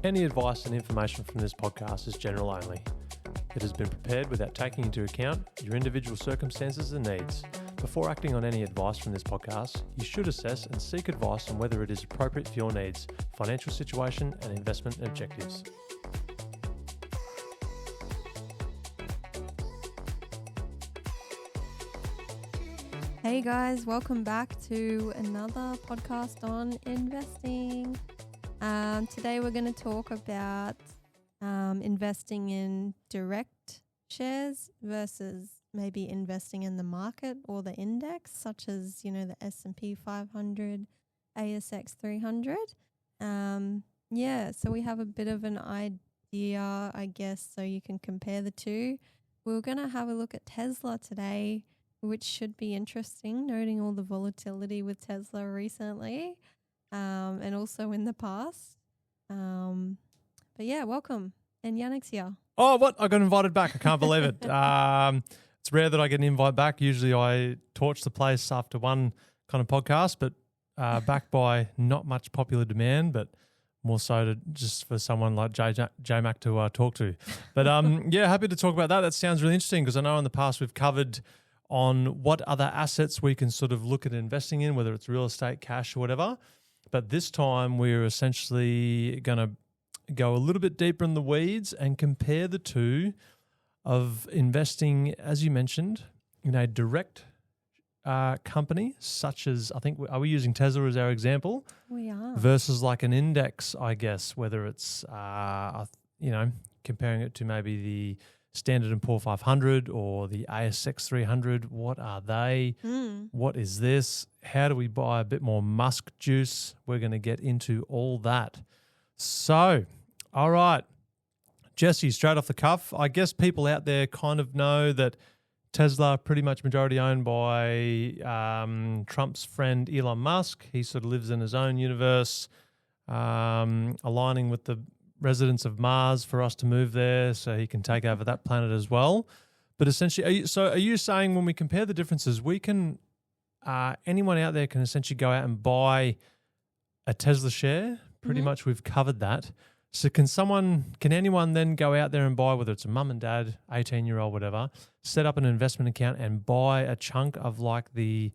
Any advice and information from this podcast is general only. It has been prepared without taking into account your individual circumstances and needs. Before acting on any advice from this podcast, you should assess and seek advice on whether it is appropriate for your needs, financial situation, and investment objectives. Hey guys, welcome back to another podcast on investing. Today we're going to talk about investing in direct shares versus maybe investing in the market or the index, such as, the S&P 500, ASX 300. So we have a bit of an idea, I guess, so you can compare the two. We're going to have a look at Tesla today, which should be interesting, noting all the volatility with Tesla recently and also in the past. But yeah, welcome. And Yannick's here. Oh, what? I got invited back. I can't believe it. It's rare that I get an invite back. Usually I torch the place after one kind of podcast, but backed by not much popular demand, but more so to just for someone like J-Mac to talk to. But happy to talk about that. That sounds really interesting because I know in the past we've covered on what other assets we can sort of look at investing in, whether it's real estate, cash, or whatever. But this time we're essentially going to go a little bit deeper in the weeds and compare the two of investing, as you mentioned, in a direct company, such as, are we using Tesla as our example? We are. Versus like an index, I guess, whether it's, comparing it to maybe the Standard & Poor 500 or the ASX 300. What are they? What is this? How do we buy a bit more musk juice? We're going to get into all that. So, all right, Jessie, straight off the cuff, I guess people out there kind of know that Tesla pretty much majority owned by Trump's friend Elon Musk. He sort of lives in his own universe, aligning with the residents of Mars for us to move there so he can take over that planet as well. But essentially, are you saying when we compare the differences, we can anyone out there can essentially go out and buy a Tesla share? Pretty much we've covered that. So can anyone then go out there and buy, whether it's a mum and dad, 18-year-old, whatever, set up an investment account and buy a chunk of like the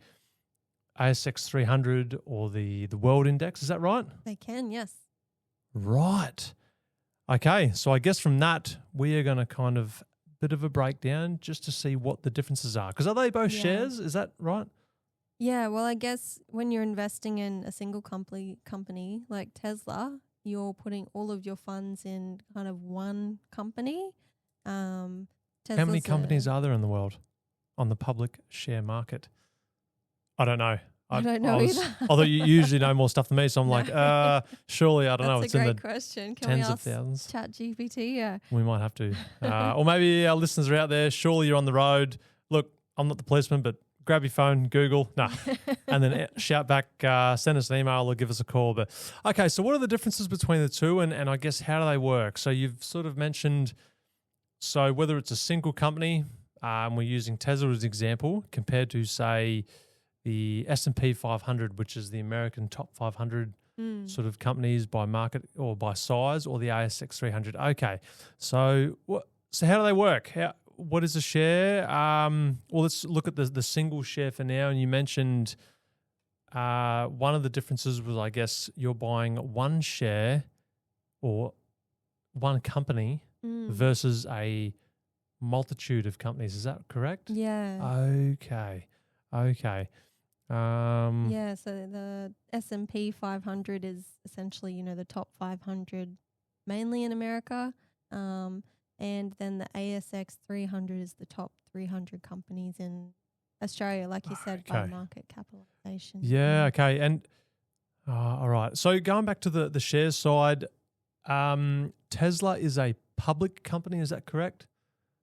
ASX 300 or the world index? Is that right? They can, yes. Right. Okay, so I guess from that, we are going to kind of bit of a breakdown just to see what the differences are. Because are they both shares? Is that right? Yeah, well, I guess when you're investing in a single company like Tesla, you're putting all of your funds in kind of one company. How many companies are there in the world on the public share market? I don't know. I don't know either. Although you usually know more stuff than me, so I'm like, surely, I don't know. That's a great question. Can tens we ask of thousands. ChatGPT? Yeah. We might have to. Or maybe our listeners are out there. Surely you're on the road. Look, I'm not the policeman, but grab your phone, Google, and then shout back, send us an email or give us a call. But okay, so what are the differences between the two, and I guess how do they work? So you've sort of mentioned, so whether it's a single company, we're using Tesla as an example, compared to, say, the S&P 500, which is the American top 500 sort of companies by market or by size, or the ASX 300. Okay, so how do they work? What is a share? Well, let's look at the single share for now. And you mentioned one of the differences was, I guess, you're buying one share or one company versus a multitude of companies. Is that correct? Yeah. Okay. So the S&P 500 is essentially, the top 500 mainly in America. And then the ASX 300 is the top 300 companies in Australia, like you said, by market capitalization. Yeah, okay. And all right. So going back to the share side, Tesla is a public company, is that correct?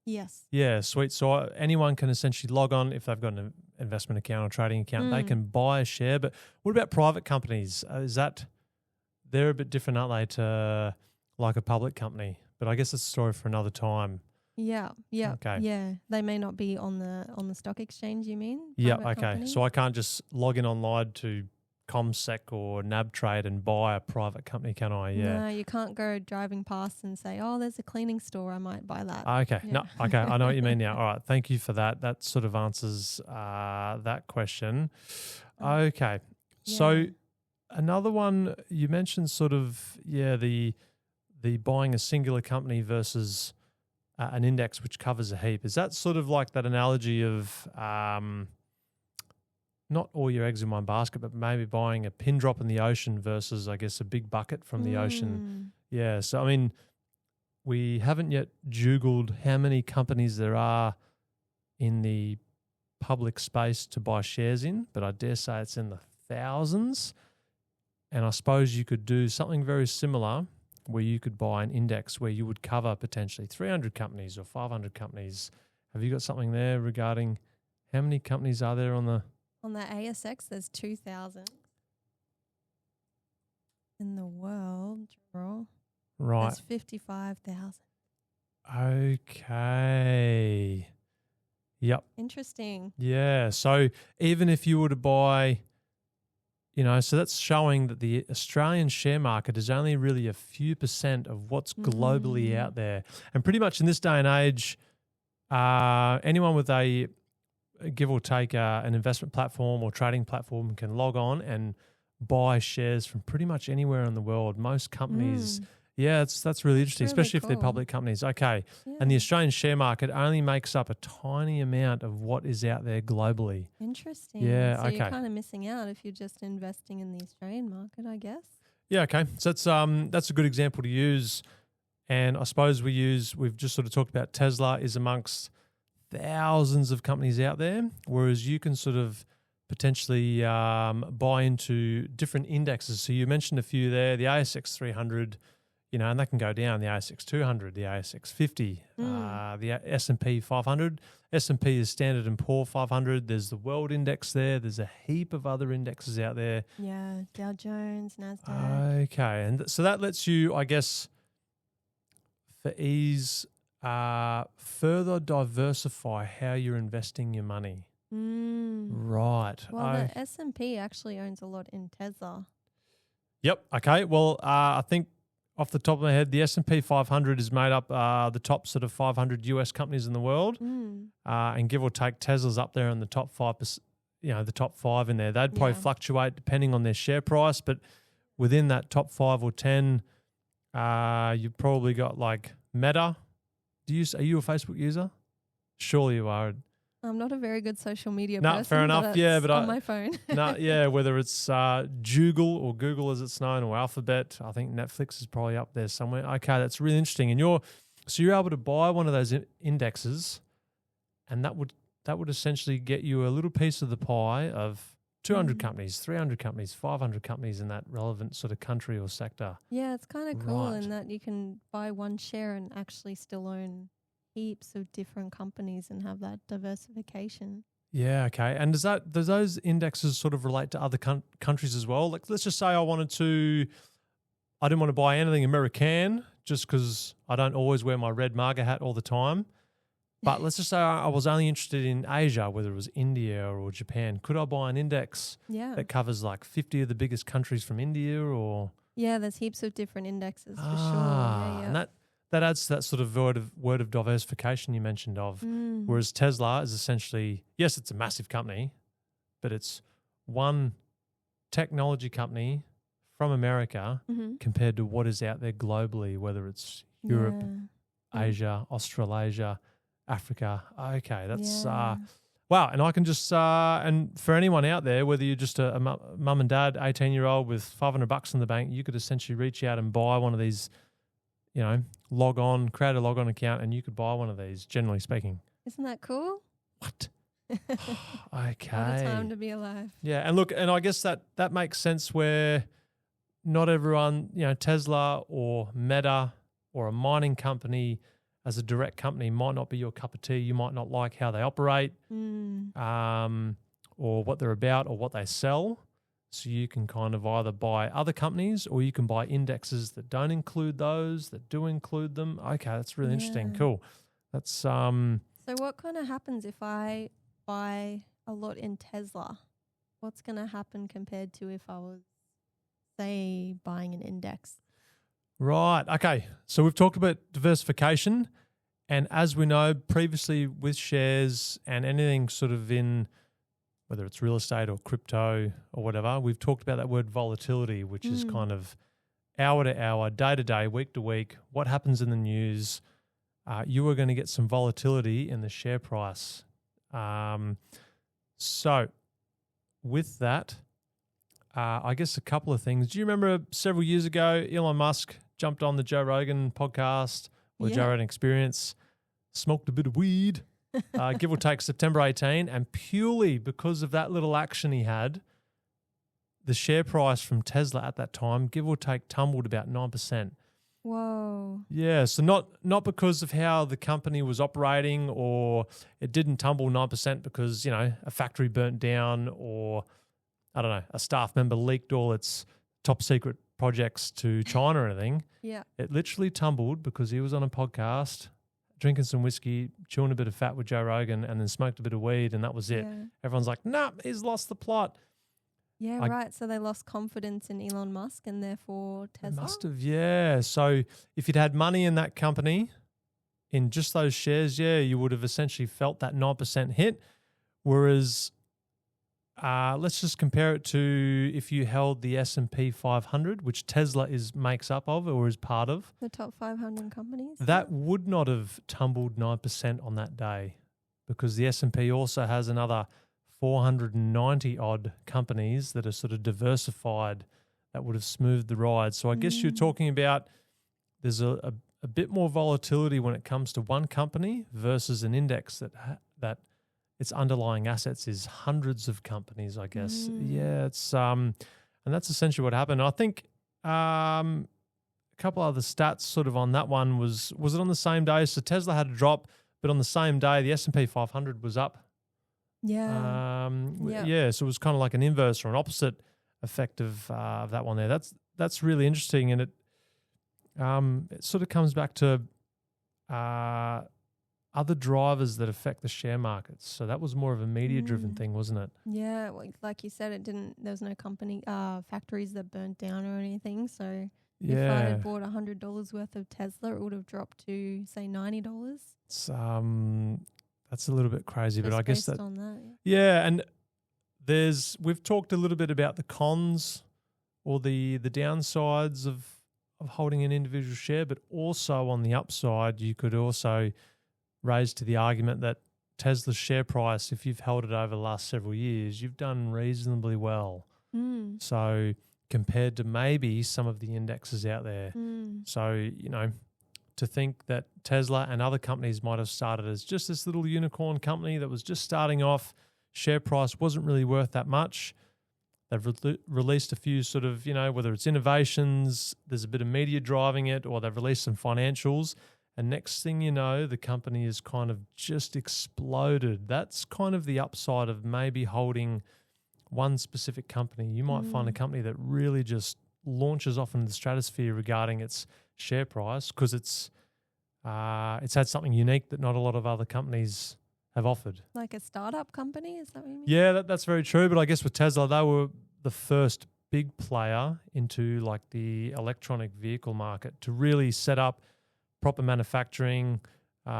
Yes. Yeah, sweet. So anyone can essentially log on if they've got an investment account or trading account. They can buy a share. But what about private companies? They're a bit different, aren't they, to like a public company? But I guess it's a story for another time. Yeah. Okay. Yeah. They may not be on the stock exchange, you mean? Yeah. Private Okay. company? So I can't just log in online to ComSec or NabTrade and buy a private company, can I? Yeah. No, you can't go driving past and say, "Oh, there's a cleaning store. I might buy that." Okay. Yeah. No. Okay. I know what you mean now. All right. Thank you for that. That sort of answers that question. Okay. So Yeah. another one you mentioned, sort of, the buying a singular company versus an index which covers a heap. Is that sort of like that analogy of not all your eggs in one basket, but maybe buying a pin drop in the ocean versus, I guess, a big bucket from the ocean? Yeah. So, I mean, we haven't yet juggled how many companies there are in the public space to buy shares in, but I dare say it's in the thousands. And I suppose you could do something very similar where you could buy an index where you would cover potentially 300 companies or 500 companies. Have you got something there regarding how many companies are there on the... On the ASX, there's 2,000. In the world, Right. there's 55,000. Okay. Yep. Interesting. Yeah. So even if you were to buy, so that's showing that the Australian share market is only really a few % of what's globally out there. And pretty much in this day and age, anyone with a give or take an investment platform or trading platform can log on and buy shares from pretty much anywhere in the world. Most companies, that's really interesting, really especially if they're cool. public companies. Okay. Yeah. And the Australian share market only makes up a tiny amount of what is out there globally. Interesting. Yeah, so okay. you're kind of missing out if you're just investing in the Australian market, I guess. Yeah, okay. So that's a good example to use. And I suppose we've just sort of talked about Tesla is amongst thousands of companies out there, whereas you can sort of potentially buy into different indexes. So you mentioned a few there, the ASX 300, and that can go down, the ASX 200, the ASX 50, the S&P 500. S&P is Standard & Poor 500. There's the World Index there. There's a heap of other indexes out there. Yeah, Dow Jones, NASDAQ. Okay, and so that lets you, I guess, for ease, further diversify how you're investing your money. Right. Well, the S&P actually owns a lot in Tesla. Yep. Okay. Well, I think off the top of my head, the S&P 500 is made up the top sort of 500 US companies in the world, and give or take, Tesla's up there in the top 5%. The top 5 in there. They'd probably fluctuate depending on their share price, but within that top 5 or 10, you've probably got like Meta. Are you a Facebook user? Surely you are. I'm not a very good social media No, person. fair enough. But on my phone. Whether it's Google or Google as it's known, or Alphabet. I think Netflix is probably up there somewhere. Okay, that's really interesting. And you're able to buy one of those indexes, and that would essentially get you a little piece of the pie of 200 companies, 300 companies, 500 companies in that relevant sort of country or sector. Yeah, it's kind of cool in that you can buy one share and actually still own heaps of different companies and have that diversification. Yeah, okay. And does those indexes sort of relate to other countries as well? Like, let's just say I didn't want to buy anything American just because I don't always wear my red MAGA hat all the time. But let's just say I was only interested in Asia, whether it was India or Japan. Could I buy an index that covers like 50 of the biggest countries from India or? Yeah, there's heaps of different indexes for sure. Yeah. And that adds to that sort of word of diversification you mentioned of. Whereas Tesla is essentially, yes, it's a massive company, but it's one technology company from America compared to what is out there globally, whether it's Europe, Asia, Australasia, Africa. Okay, that's wow. And I can just and for anyone out there, whether you're just a mum and dad, 18-year-old with $500 in the bank, you could essentially reach out and buy one of these. Create a log-on account, and you could buy one of these. Generally speaking, isn't that cool? What? Okay. What a time to be alive. Yeah, and look, and I guess that makes sense where not everyone, Tesla or Meta or a mining company as a direct company might not be your cup of tea. You might not like how they operate, or what they're about or what they sell. So you can kind of either buy other companies or you can buy indexes that don't include those, that do include them. Okay, that's really interesting. Cool. That's So what kind of happens if I buy a lot in Tesla? what's going to happen compared to if I was, say, buying an index? Right. Okay. So we've talked about diversification. And as we know previously with shares and anything sort of in, whether it's real estate or crypto or whatever, we've talked about that word volatility, which is kind of hour to hour, day to day, week to week, what happens in the news. You are going to get some volatility in the share price. So with that, I guess a couple of things. Do you remember several years ago, Elon Musk jumped on the Joe Rogan podcast or the Joe Rogan Experience, smoked a bit of weed, give or take September 18, and purely because of that little action he had, the share price from Tesla at that time, give or take, tumbled about 9%. Whoa. Yeah, so not because of how the company was operating, or it didn't tumble 9% because, a factory burnt down, or I don't know, a staff member leaked all its top secret projects to China or anything. Yeah. It literally tumbled because he was on a podcast, drinking some whiskey, chewing a bit of fat with Joe Rogan, and then smoked a bit of weed, and that was it. Yeah. Everyone's like, nah, he's lost the plot. Yeah, right. So they lost confidence in Elon Musk and therefore Tesla? Must have, yeah. So if you'd had money in that company, in just those shares, you would have essentially felt that 9% hit. Whereas let's just compare it to if you held the S&P 500, which Tesla makes up of or is part of. The top 500 companies? That would not have tumbled 9% on that day, because the S&P also has another 490 odd companies that are sort of diversified that would have smoothed the ride. So I guess you're talking about there's a bit more volatility when it comes to one company versus an index that its underlying assets is hundreds of companies, I guess. Yeah, it's and that's essentially what happened. I think a couple other stats sort of on that one was it on the same day? So Tesla had a drop, but on the same day the S&P 500 was up. Yeah. Yeah. So it was kind of like an inverse or an opposite effect of that one there. That's really interesting, and it sort of comes back to other drivers that affect the share markets. So that was more of a media-driven thing, wasn't it? Yeah, like you said, there was no factories that burnt down or anything. So if I had bought $100 worth of Tesla, it would have dropped to, say, $90. It's that's a little bit crazy, just but I guess based that on that. and we've talked a little bit about the cons or the downsides of holding an individual share, but also on the upside, you could also raise to the argument that Tesla's share price, if you've held it over the last several years, you've done reasonably well. So compared to maybe some of the indexes out there. So, to think that Tesla and other companies might have started as just this little unicorn company that was just starting off, share price wasn't really worth that much. They've released a few sort of, whether it's innovations, there's a bit of media driving it, or they've released some financials. And next thing you know, the company is kind of just exploded. That's kind of the upside of maybe holding one specific company. You might find a company that really just launches off into the stratosphere regarding its share price because it's had something unique that not a lot of other companies have offered. Like a startup company, is that what you mean? Yeah, that's very true. But I guess with Tesla, they were the first big player into like the electronic vehicle market to really set up proper manufacturing,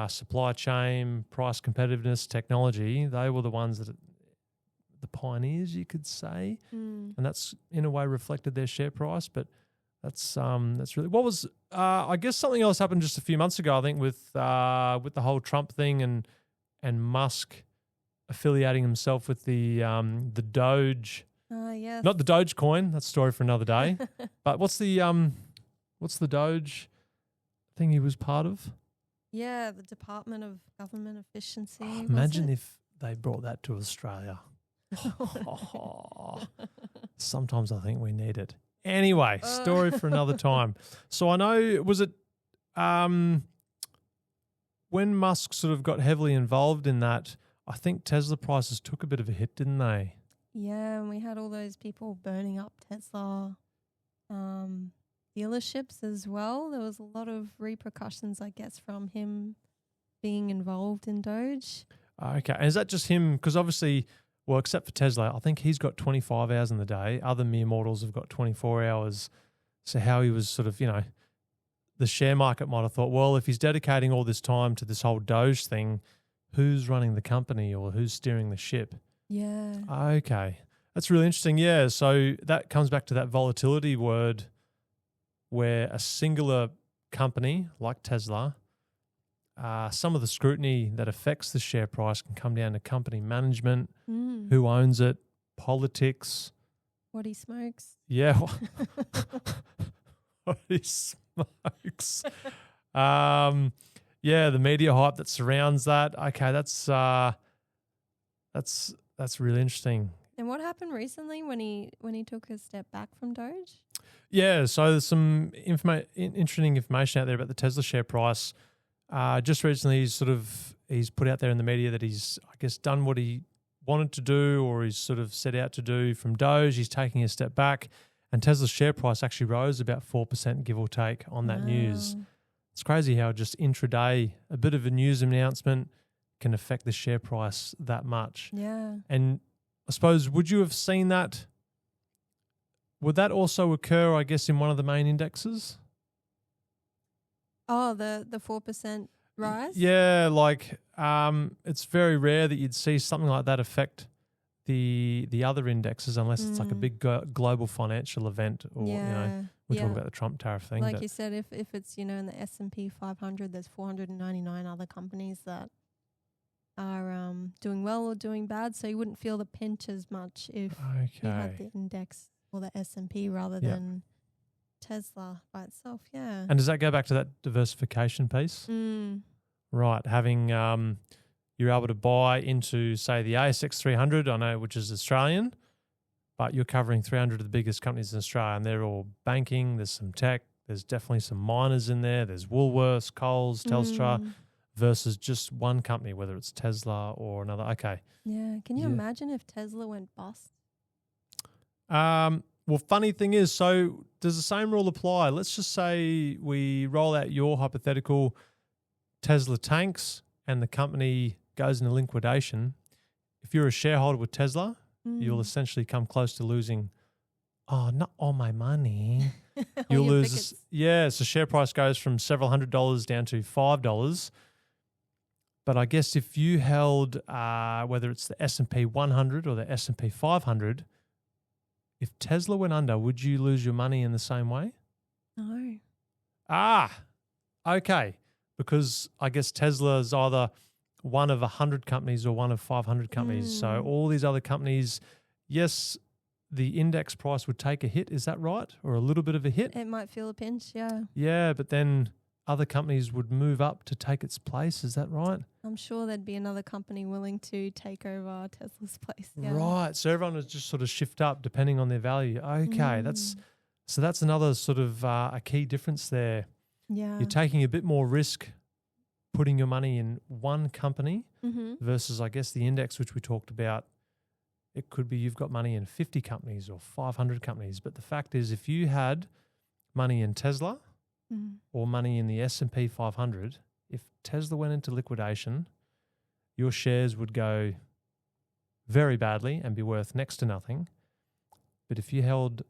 supply chain, price competitiveness, technology. They were the ones that the pioneers, you could say, and that's in a way reflected their share price. But that's really what was. I guess something else happened just a few months ago. I think with the whole Trump thing and Musk affiliating himself with the Doge. Yes. Not the Dogecoin. That's a story for another day. But what's the Doge thing he was part of? Yeah, the Department of Government Efficiency. Imagine if they brought that to Australia. Sometimes I think we need it. Anyway, story for another time. So I know, was it when Musk sort of got heavily involved in that, I think Tesla prices took a bit of a hit, didn't they? Yeah, and we had all those people burning up Tesla dealerships as well. There was a lot of repercussions, I guess, from him being involved in Doge. Okay. And is that just him? Because obviously Well, except for Tesla, I think he's got 25 hours in the day. Other mere mortals have got 24 hours. So how he was sort of, the share market might have thought, well, if he's dedicating all this time to this whole Doge thing, who's running the company or who's steering the ship? Yeah. Okay. That's really interesting. Yeah. So that comes back to that volatility word where a singular company like Tesla, some of the scrutiny that affects the share price can come down to company management, who owns it, politics. What he smokes. Yeah. What he smokes. Yeah, the media hype that surrounds that. Okay, that's really interesting. And what happened recently when he took a step back from Doge? Yeah, so there's some interesting information out there about the Tesla share price. Just recently, he's put out there in the media that he's, I guess, done what he wanted to do, or he's sort of set out to do from Doge. He's taking a step back, and Tesla's share price actually rose about 4%, give or take, on that news. It's crazy how just intraday, a bit of a news announcement can affect the share price that much. Yeah. And I suppose, would you have seen that? Would that also occur, I guess, in one of the main indexes? Oh, the 4% rise? Yeah, it's very rare that you'd see something like that affect the other indexes unless it's like a big global financial event, or we talk about the Trump tariff thing. Like you said, if it's in the S&P 500, there's 499 other companies that are doing well or doing bad, so you wouldn't feel the pinch as much if you had the index or the S&P rather than Tesla by itself. Yeah. And does that go back to that diversification piece? Right, having you're able to buy into, say, the ASX 300, I know, which is Australian, but you're covering 300 of the biggest companies in Australia, and they're all banking. There's some tech. There's definitely some miners in there. There's Woolworths, Coles, Telstra, versus just one company, whether it's Tesla or another. Okay. Yeah. Can you imagine if Tesla went bust? Well, funny thing is, so does the same rule apply? Let's just say we roll out your hypothetical, Tesla tanks and the company goes into liquidation. If you're a shareholder with Tesla, you'll essentially come close to losing, not all my money. You'll lose, so share price goes from several $100s down to $5. But I guess if you held, whether it's the S&P 100 or the S&P 500, if Tesla went under, would you lose your money in the same way? No. Okay. Because I guess Tesla is either one of 100 companies or one of 500 companies. So all these other companies, yes, the index price would take a hit. Is that right? Or a little bit of a hit? It might feel a pinch, yeah. Yeah, but then other companies would move up to take its place. Is that right? I'm sure there'd be another company willing to take over Tesla's place. Yeah. Right. So everyone would just sort of shift up depending on their value. Okay. That's another sort of a key difference there. Yeah. You're taking a bit more risk putting your money in one company versus, I guess, the index, which we talked about. It could be you've got money in 50 companies or 500 companies. But the fact is, if you had money in Tesla or money in the S&P 500, if Tesla went into liquidation, your shares would go very badly and be worth next to nothing. But if you held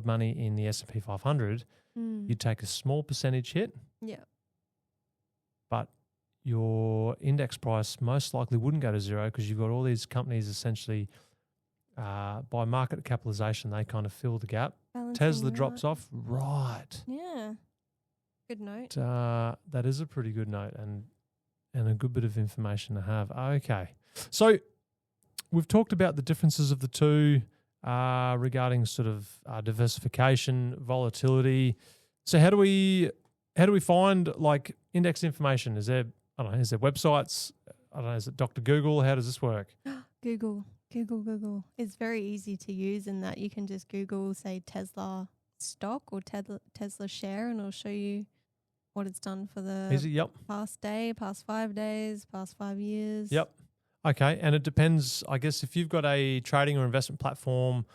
money in the S&P 500, you'd take a small percentage hit. Yeah. But your index price most likely wouldn't go to zero because you've got all these companies essentially by market capitalization, they kind of fill the gap. Tesla drops off. Right. Yeah. Good note. That is a pretty good note and a good bit of information to have. Okay. So we've talked about the differences of the two regarding sort of diversification, volatility. So how do we find like index information? Is there websites? I don't know, is it Dr. Google? How does this work? Google. It's very easy to use in that you can just Google, say, Tesla stock or Tesla share, and it'll show you what it's done for the past day, past 5 days, past 5 years. Yep. Okay. And it depends, I guess, if you've got a trading or investment platform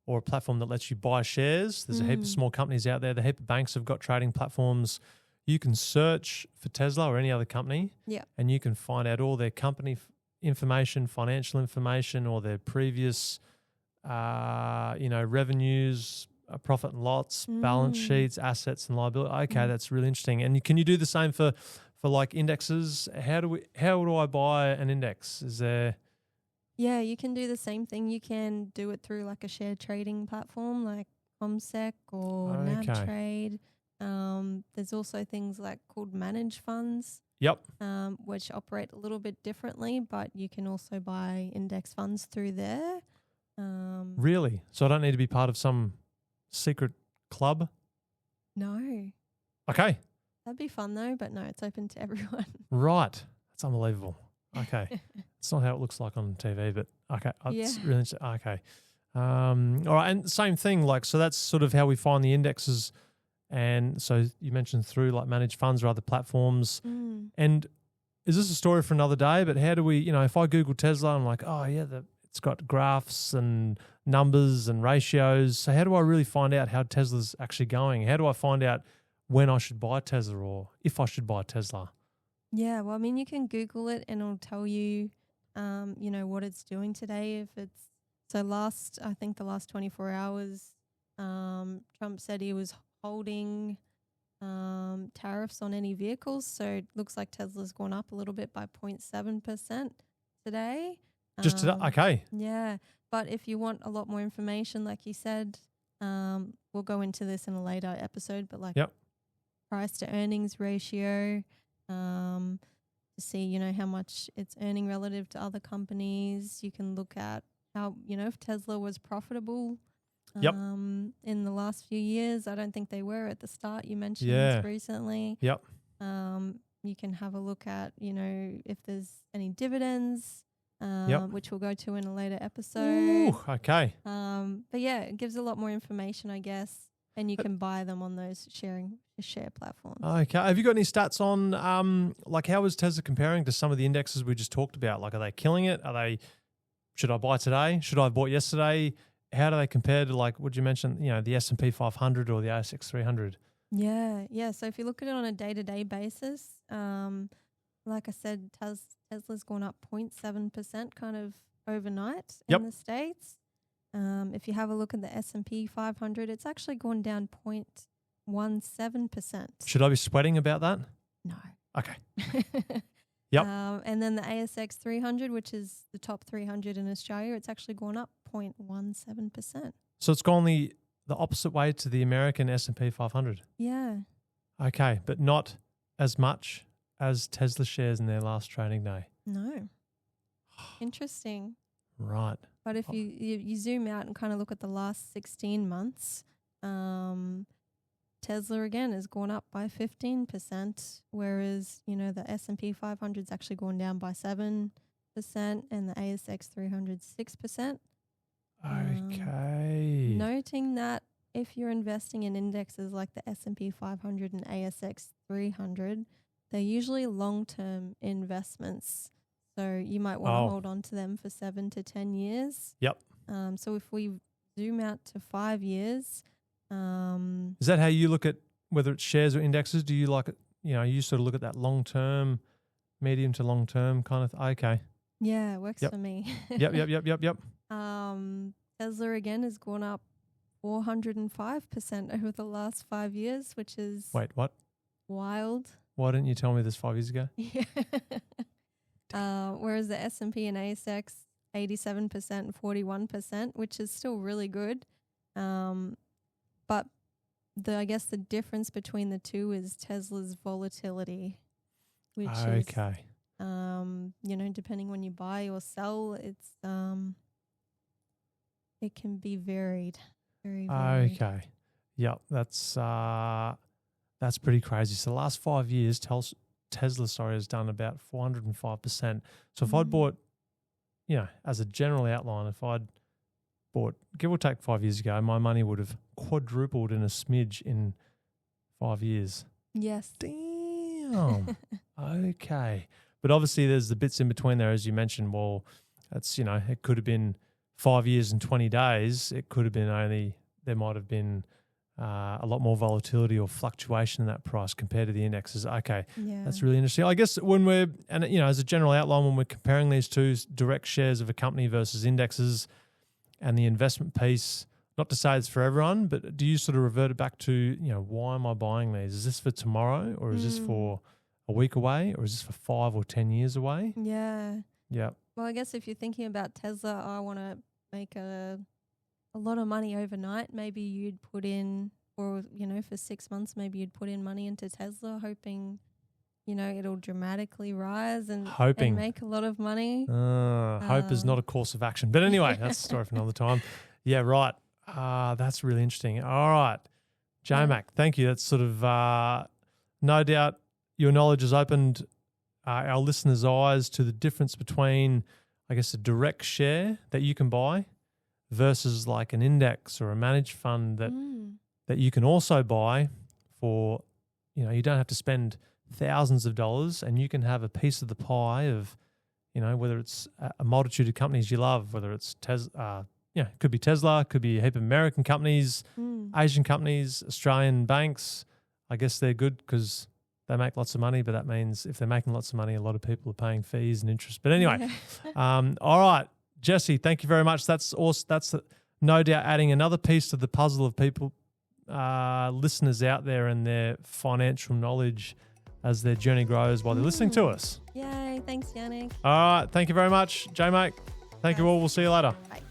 or a platform that lets you buy shares, there's a heap of small companies out there. The heap of banks have got trading platforms. You can search for Tesla or any other company, and you can find out all their company information, financial information, or their previous, revenues, profit and loss, balance sheets, assets and liability. Okay, that's really interesting. And can you do the same for like indexes? How do I buy an index? Is there? Yeah, you can do the same thing. You can do it through like a share trading platform like ComSec or NabTrade. There's also things like called managed funds. Yep. Which operate a little bit differently, but you can also buy index funds through there. Really? So I don't need to be part of some secret club? No. Okay. That'd be fun though, but no, it's open to everyone. Right. That's unbelievable. Okay. It's not how it looks like on TV, but okay. It's really interesting. Okay. All right. And same thing, so that's sort of how we find the indexes. And so you mentioned through like managed funds or other platforms. And is this a story for another day? But how do we, if I Google Tesla, I'm like, oh yeah, it's got graphs and numbers and ratios. So how do I really find out how Tesla's actually going? How do I find out when I should buy Tesla or if I should buy Tesla? Yeah, well, I mean, you can Google it and it'll tell you, what it's doing today. If it's the last 24 hours, Trump said he was holding tariffs on any vehicles. So it looks like Tesla's gone up a little bit by 0.7% today. Just today? Okay. Yeah. But if you want a lot more information, like you said, we'll go into this in a later episode, but price to earnings ratio, to see, how much it's earning relative to other companies. You can look at how, if Tesla was profitable in the last few years. I don't think they were at the start. You mentioned this recently. Yep. You can have a look at, if there's any dividends, which we'll go to in a later episode. Ooh, okay. But yeah, it gives a lot more information, I guess, and you can buy them on those share platforms. Okay. Have you got any stats on how is Tesla comparing to some of the indexes we just talked about? Like, are they killing it? Should I buy today? Should I have bought yesterday? How do they compare to what you mentioned, the S&P 500 or the ASX 300? Yeah. So if you look at it on a day-to-day basis, like I said, Tesla's gone up 0.7% kind of overnight in the States. If you have a look at the S&P 500, it's actually gone down 0.17%. Should I be sweating about that? No. Okay. Yep. And then the ASX 300, which is the top 300 in Australia, it's actually gone up 0.17%. So it's gone the opposite way to the American S&P 500? Yeah. Okay, but not as much as Tesla shares in their last trading day? No. Interesting. Right. But if you zoom out and kind of look at the last 16 months, Tesla again has gone up by 15%, whereas, the S&P 500's actually gone down by 7% and the ASX 300 6%. Okay. Noting that if you're investing in indexes like the S&P 500 and ASX 300, they're usually long-term investments. So you might want to hold on to them for 7 to 10 years. Yep. So if we zoom out to 5 years. Is that how you look at whether it's shares or indexes? Do you like it? You sort of look at that long-term, medium to long-term kind of okay. Yeah, it works for me. Yep. Tesla again has gone up 405% over the last 5 years, which is Wait, what? Wild. Why didn't you tell me this 5 years ago? Yeah. Whereas the S&P and ASX 87% and 41%, which is still really good. But I guess the difference between the two is Tesla's volatility, which is depending when you buy or sell, it's it can be varied. Very varied. Okay. Yep, that's pretty crazy. So the last 5 years, Tesla has done about 405%. So if I'd bought, as a general outline, if I'd bought, give or take 5 years ago, my money would have quadrupled in a smidge in 5 years. Yes. Damn. Okay. But obviously there's the bits in between there, as you mentioned. Well, that's, it could have been 5 years and 20 days. It could have been there might have been a lot more volatility or fluctuation in that price compared to the indexes. Okay, Yeah. that's really interesting. I guess when we're, and as a general outline, when we're comparing these two direct shares of a company versus indexes and the investment piece, not to say it's for everyone, but do you sort of revert it back to, why am I buying these? Is this for tomorrow, or is this for a week away, or is this for 5 or 10 years away? Yeah. Yeah. Well, I guess if you're thinking about Tesla, I want to make a lot of money overnight. Maybe you'd put in, or, for 6 months, maybe you'd put in money into Tesla hoping, it'll dramatically rise and make a lot of money. Hope is not a course of action. But anyway, that's a story for another time. Yeah, right. That's really interesting. All right. J-Mac, thank you. That's sort of, no doubt your knowledge has opened our listeners' eyes to the difference between, I guess, a direct share that you can buy versus like an index or a managed fund that you can also buy for, you don't have to spend thousands of dollars, and you can have a piece of the pie of, whether it's a multitude of companies you love, whether it's Tesla, it could be Tesla, could be a heap of American companies, Asian companies, Australian banks. I guess they're good because they make lots of money, but that means if they're making lots of money, a lot of people are paying fees and interest. But anyway, all right, Jessie, thank you very much. That's awesome. That's no doubt adding another piece to the puzzle of people, listeners out there and their financial knowledge as their journey grows while they're listening to us. Yay. Thanks, Yannick. All right. Thank you very much, J-Mate. Thank you all. We'll see you later. Bye.